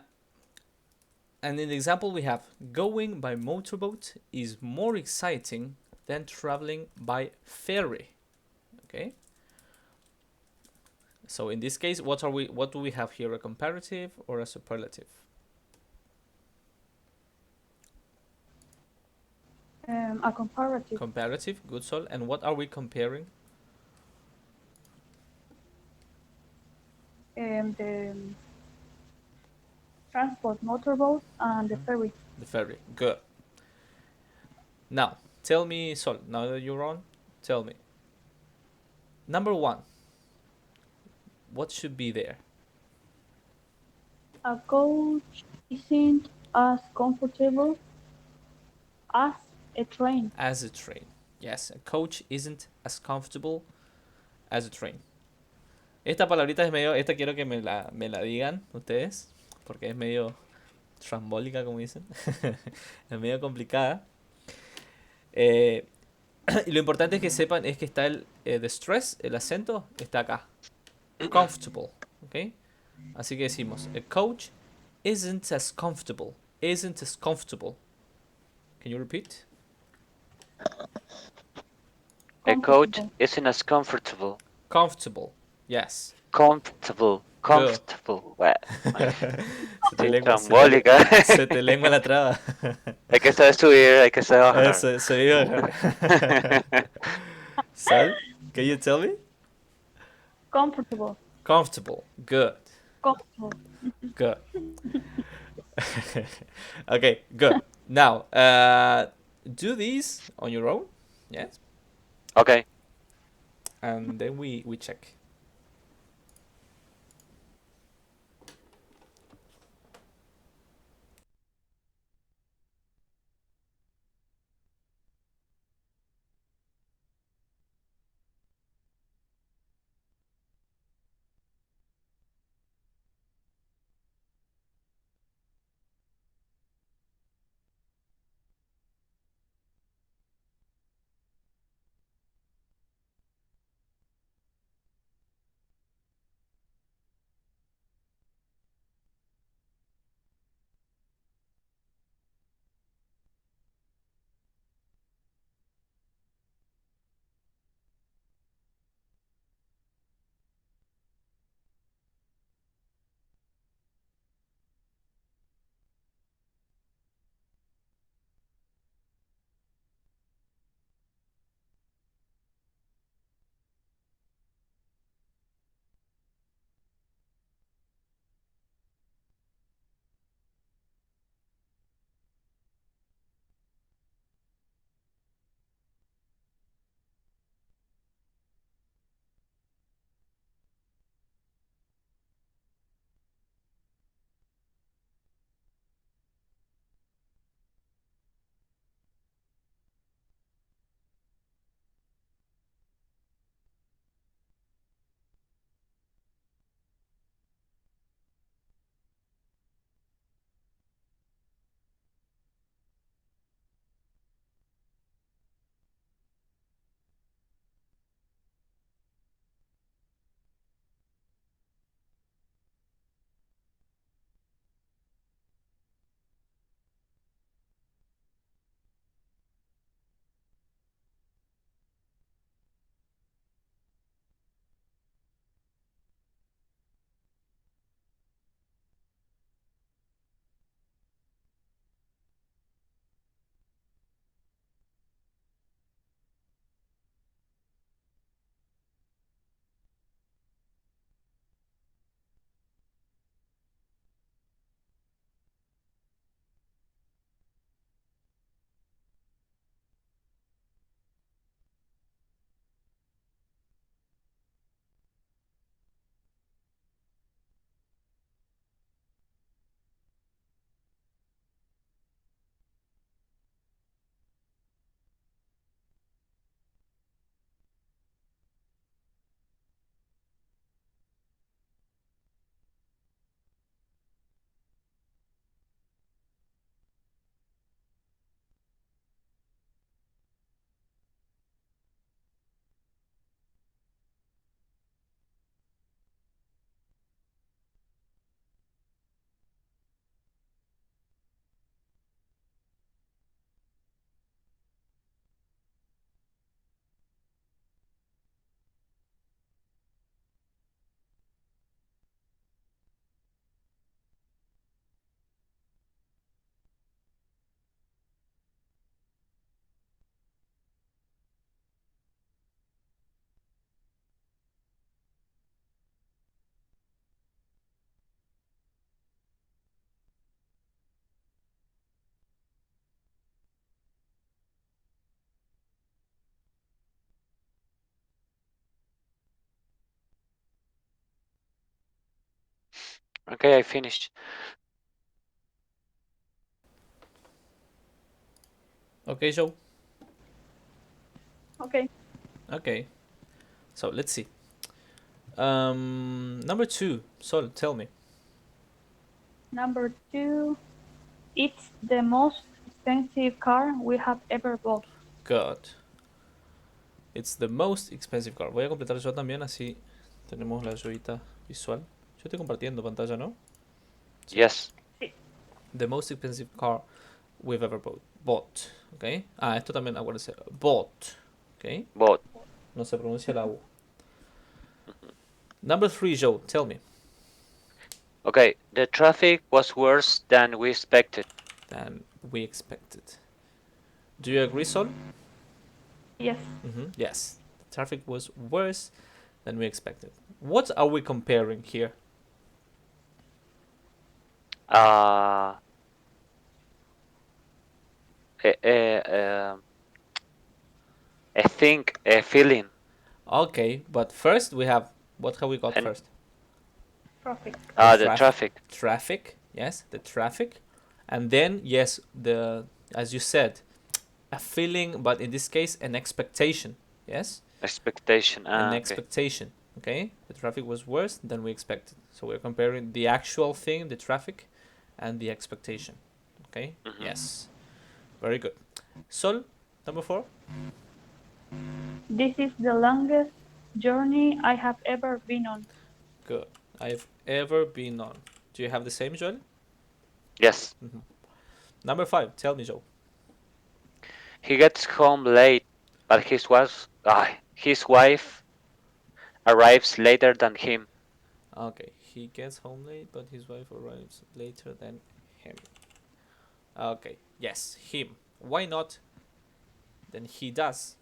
and in the example we have going by motorboat is more exciting than traveling by ferry. Okay. So in this case, what do we have here? A comparative or a superlative? A comparative. Comparative, good Sol. And what are we comparing? The transport motorboat and the ferry. The ferry. Good. Now, tell me, Sol, now that you're on, tell me. Number one, what should be there? A coach isn't as comfortable as a train. As a train. Yes, a coach isn't as comfortable as a train. Esta palabrita es medio, esta quiero que me la digan ustedes, porque es medio trambólica, como dicen. Es medio complicada. Eh, y lo importante es que sepan es que está the stress, el acento, está acá. Comfortable, ¿ok? Así que decimos, a coach isn't as comfortable. Isn't as comfortable. Can you repeat? a coach Comfortable. isn't as comfortable. Comfortable. Yes. Comfortable, Good. comfortable. Well, Se te sí, lengua, trambólica. se te lengua la traba. Hay que saber subir, hay que saber bajar. Eso, se iba a dejar. Sol, can you tell me? Comfortable. Comfortable. Good. Comfortable. Good. Okay, good. Now, do these on your own. Yes. Okay, And then we check. Okay, I finished. Okay, Joe. Okay. Okay. So let's see. Number 2. Sol, tell me. Number 2, it's the most expensive car we have ever bought. Good. It's the most expensive car. Voy a completar yo también, así tenemos la ayudita visual. Yo estoy compartiendo pantalla, ¿no? Sí. Yes. Sí. The most expensive car we've ever bought. ¿Ok? Ah, esto también, acuérdense. Bought. ¿Ok? Both. No se pronuncia la U. Number 3, Joe, tell me. Okay, the traffic was worse than we expected. Than we expected. Do you agree, Sol? Yes. Yes. The traffic was worse than we expected. What are we comparing here? Uh, a, a think, a feeling, Okay, but first we have, what have we got and first? Traffic. the traffic. Traffic, yes, the traffic. And then, yes, as you said, a feeling, but in this case, an expectation, yes? Expectation. An Okay. expectation, okay? The traffic was worse than we expected. So we're comparing the actual thing, the traffic, and the expectation, okay? Yes, very good. Sol, number 4? This is the longest journey I have ever been on. Good. I've ever been on. Do you have the same, Joel? Yes. Number 5, tell me, Joe. He gets home late, but his wife arrives later than him. Okay, he gets home late, but his wife arrives later than him. Okay, yes, him. Why not? Then he does.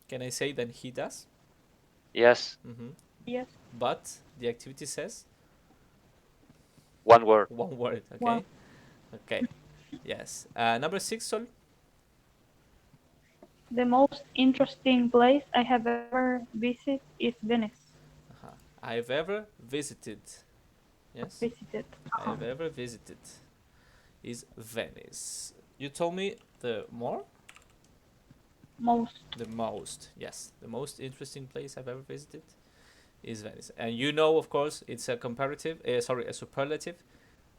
Can I say then he does? Yes. Yes. But the activity says One word. one word. Okay. One. Okay. Yes. Number 6, Sol. The most interesting place I have ever visited is Venice. I've ever visited. Yes. Visited. I've ever visited is Venice. You told me the more? Most. The most. Yes. The most interesting place I've ever visited is Venice. And you know, of course, it's a comparative, a superlative,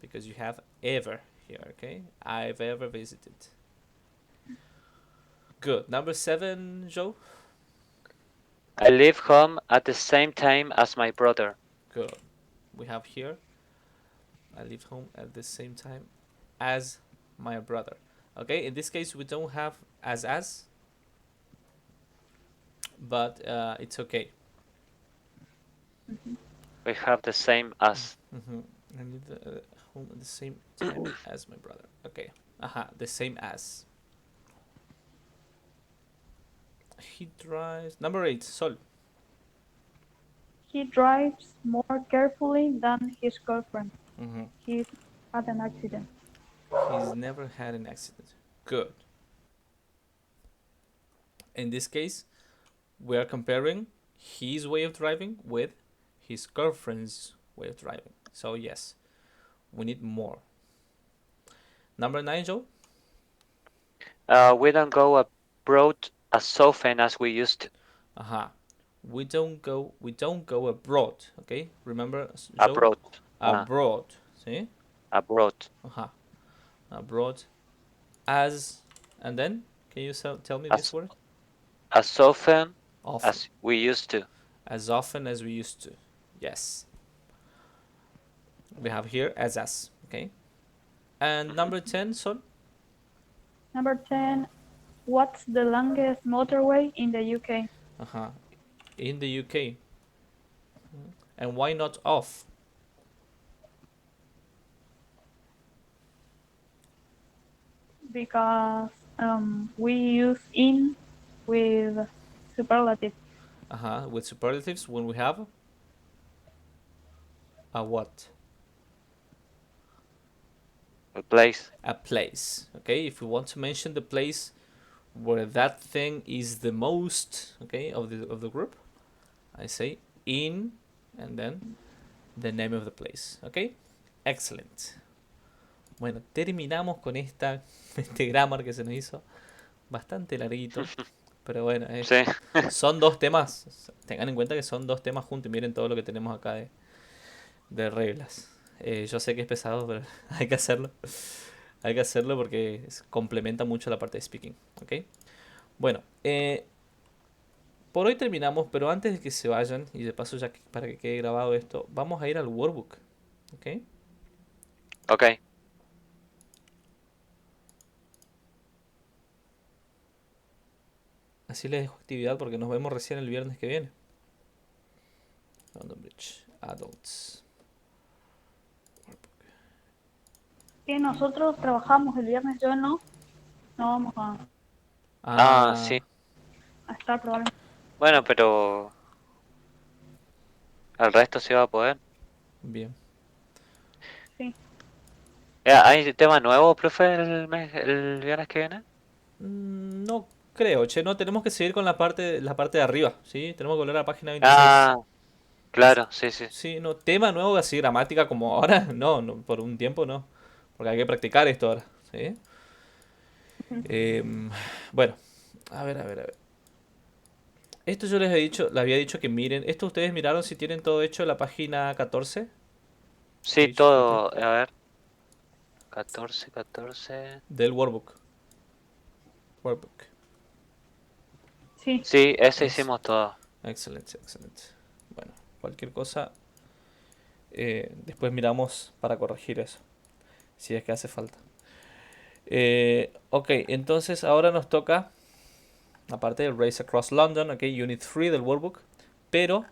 because you have ever here, okay? I've ever visited. Good. Number 7, Joe. I leave home at the same time as my brother. Good. We have here, I leave home at the same time as my brother. Okay, in this case, we don't have as, but it's okay. We have the same as. I leave home at the same time as my brother. Okay. The same as. He drives. Number 8, Sol. He drives more carefully than his girlfriend. He's had an accident. He's never had an accident. Good. In this case, we are comparing his way of driving with his girlfriend's way of driving. So, yes, we need more. Number 9, Joe. We don't go abroad as often as we used to. We don't go abroad. Okay, remember, Joe? Abroad. Abroad. See? Abroad. Abroad. As, and then, can you tell me this word? As often Often. as we used to. As often as we used to. Yes. We have here as. Okay. And number 10, Sol? Number 10. What's the longest motorway in the UK? In the UK. And why not off? Because we use in with superlative. With superlatives when we have a what? A place. A place. Okay, if we want to mention the place where that thing is the most, okay, of the group, I say in and then the name of the place. Okay? Excellent. Bueno, terminamos con este grammar que se nos hizo bastante larguito. Pero bueno, Sí. son dos temas. Tengan en cuenta que son dos temas juntos. Y miren todo lo que tenemos acá de reglas. Yo sé que es pesado, pero hay que hacerlo. Hay que hacerlo porque complementa mucho la parte de speaking. ¿Ok? Bueno, por hoy terminamos, pero antes de que se vayan, y de paso ya para que quede grabado esto, vamos a ir al workbook. ¿Ok? Ok. Así les dejo actividad porque nos vemos recién el viernes que viene. London Bridge, Adults. Que nosotros trabajamos el viernes, yo no vamos Sí. a estar probablemente. Bueno, pero el resto sí va a poder. Bien. Sí. ¿Hay tema nuevo, profe, el viernes que viene? No creo, che, no, tenemos que seguir con la parte de arriba, ¿sí? Tenemos que volver a la página 26. Claro, sí, sí. Sí, no, tema nuevo así, gramática como ahora, no, por un tiempo no, porque hay que practicar esto ahora, ¿sí? Bueno, a ver. Esto yo les había dicho que miren, esto ustedes miraron si tienen todo hecho en la página 14, Sí, page 14, todo, a ver, 14. del workbook. Sí. Sí, ese Es, hicimos todo. excelente. Bueno, cualquier cosa, después miramos para corregir eso, si es que hace falta. Ok, entonces ahora nos toca, aparte del Race Across London, ok, Unit 3 del workbook, pero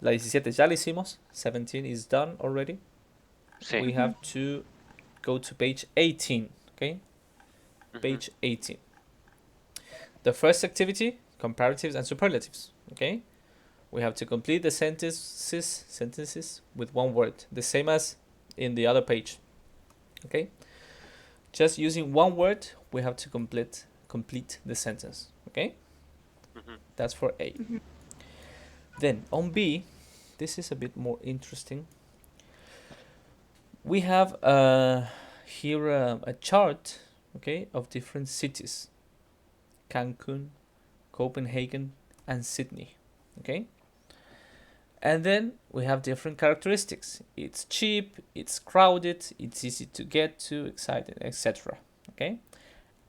la 17 ya la hicimos, 17 is done already. Sí. We have to go to page 18, okay? Ujú. Page 18. The first activity, comparatives and superlatives, okay? We have to complete the sentences with one word, the same as in the other page, okay? Just using one word, we have to complete the sentence, okay? Ujú. That's for A. Then on B, this is a bit more interesting. We have here a chart, okay, of different cities: Cancun, Copenhagen, and Sydney, okay. And then we have different characteristics. It's cheap, it's crowded, it's easy to get to, exciting, etc. Okay.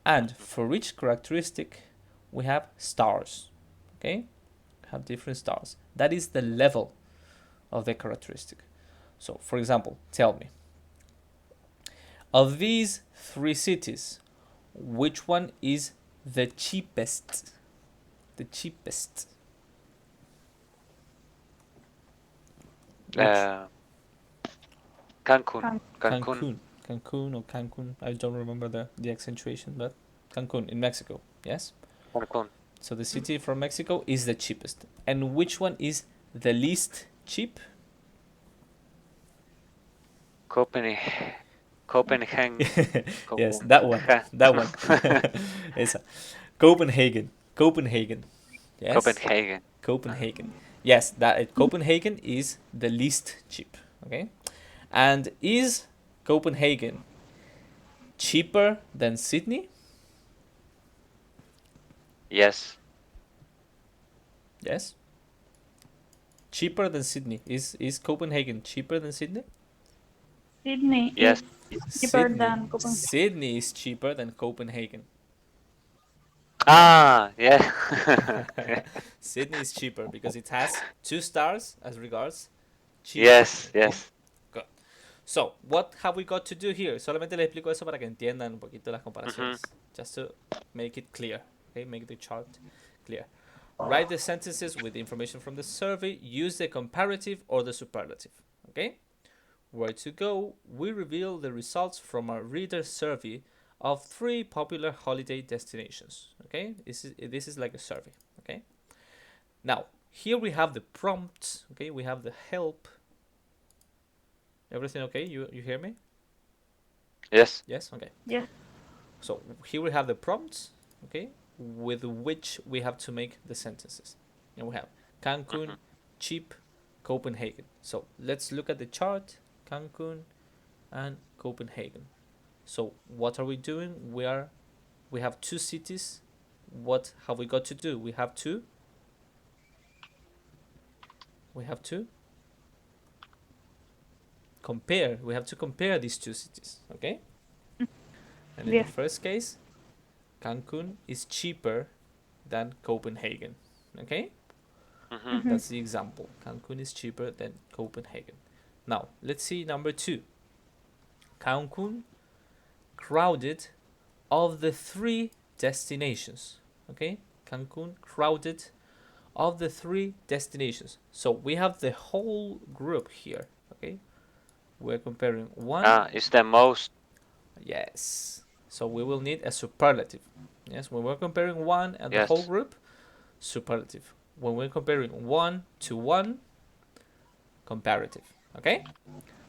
And for each characteristic, we have stars. Okay, have different stars. That is the level of the characteristic. So, for example, tell me, of these three cities, which one is the cheapest? The cheapest. Which? Cancún. Cancun or Cancun. I don't remember the accentuation, but Cancun in Mexico. Yes. Cancún. So the city from Mexico is the cheapest. And which one is the least cheap? Copenhagen. Yes, that one. That one. Esa. Copenhagen. Yes. Copenhagen. Copenhagen. Yes, that Copenhagen is the least cheap. Okay. And is Copenhagen cheaper than Sydney? Yes. Yes. Cheaper than Sydney. Is Copenhagen cheaper than Sydney? Sydney Yes. is cheaper than Copenhagen. Sydney is cheaper than Copenhagen. Yeah. Sydney is cheaper because it has 2 stars as regards cheap. Yes. Okay? Good. So, what have we got to do here? Solamente les explico eso para que entiendan un poquito las comparaciones. Just to make it clear. Okay, make the chart clear. Write the sentences with the information from the survey. Use the comparative or the superlative. Okay? Where to go? We reveal the results from our reader survey of 3 popular holiday destinations. Okay? This is like a survey. Okay? Now, here we have the prompt. Okay? We have the help. Everything okay? You hear me? Yes. Yes? Okay. Yes. So here we have the prompts, okay, with which we have to make the sentences. And we have Cancun, cheap, Copenhagen. So let's look at the chart. Cancun and Copenhagen. So what are we doing? We have two cities. What have we got to do? We have to compare. We have to compare these two cities, okay? And in the Yes. first case, Cancun is cheaper than Copenhagen, okay? That's the example. Cancun is cheaper than Copenhagen. Now, let's see number 2. Cancun crowded of the 3 destinations, okay? Cancun crowded of the 3 destinations. So we have the whole group here, okay? We're comparing one. It's the most. Yes. So we will need a superlative. Yes, when we're comparing one and the whole Yes. group, superlative. When we're comparing 1 to 1, comparative. Okay?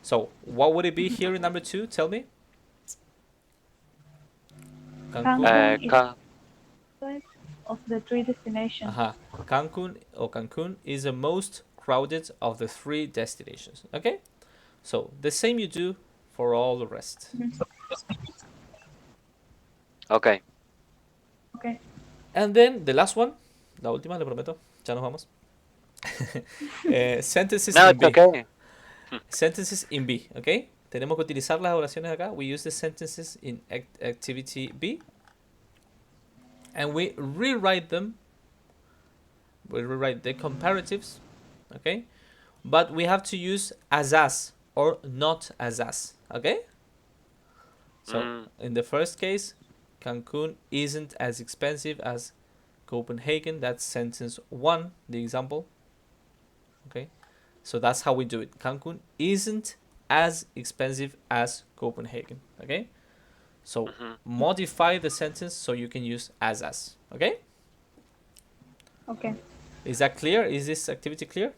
So what would it be here in number 2? Tell me. Cancun. Cancun is Ca- of the 3 destinations. Cancun is the most crowded of the 3 destinations. Okay? So the same you do for all the rest. Okay. Okay. And then the last one, la última, le prometo, ya nos vamos. Sentences No, in it's B. okay. Sentences in B, ¿ok? Tenemos que utilizar las oraciones acá. We use the sentences in activity B. And we rewrite them. We rewrite the comparatives, okay? But we have to use as or not as, okay? So in the first case, Cancun isn't as expensive as Copenhagen. That's sentence 1, the example. Okay, so that's how we do it. Cancun isn't as expensive as Copenhagen. Okay, so modify the sentence so you can use as. Okay, Okay. is that clear? Is this activity clear?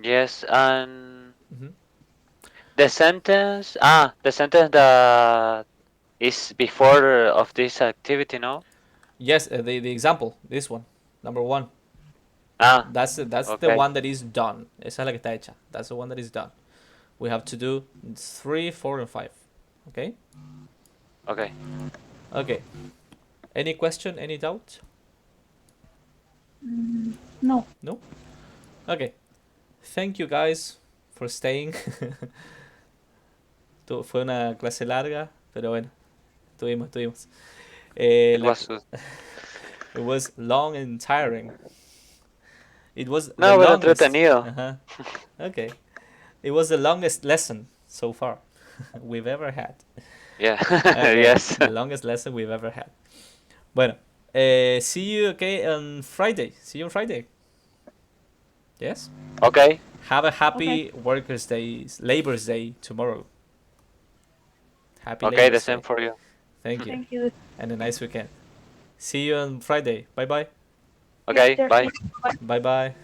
Yes, and Mhm. the sentence that is before of this activity, no? Yes, the example, this one, number 1. That's the Okay. one that is done. Esa es la que está hecha. That's the one that is done. We have to do 3, 4, and 5. Okay. Okay. Okay. Any question? Any doubt? No. No? Okay. Thank you guys for staying. Fue una clase larga, pero bueno, estuvimos. It was It was long and tiring. It was the no, pero longest. entretenido. Okay. It was the longest lesson so far we've ever had. Yeah. Okay. Yes. The longest lesson we've ever had. Bueno, see you on Friday. See you on Friday. Yes? Okay. Have a happy Workers' Day, Labor's Day tomorrow. Happy Okay, Labor's the same Day. for you. Thank you. Thank you. And a nice weekend. See you on Friday. Bye bye. Okay, Yes, bye. Bye bye.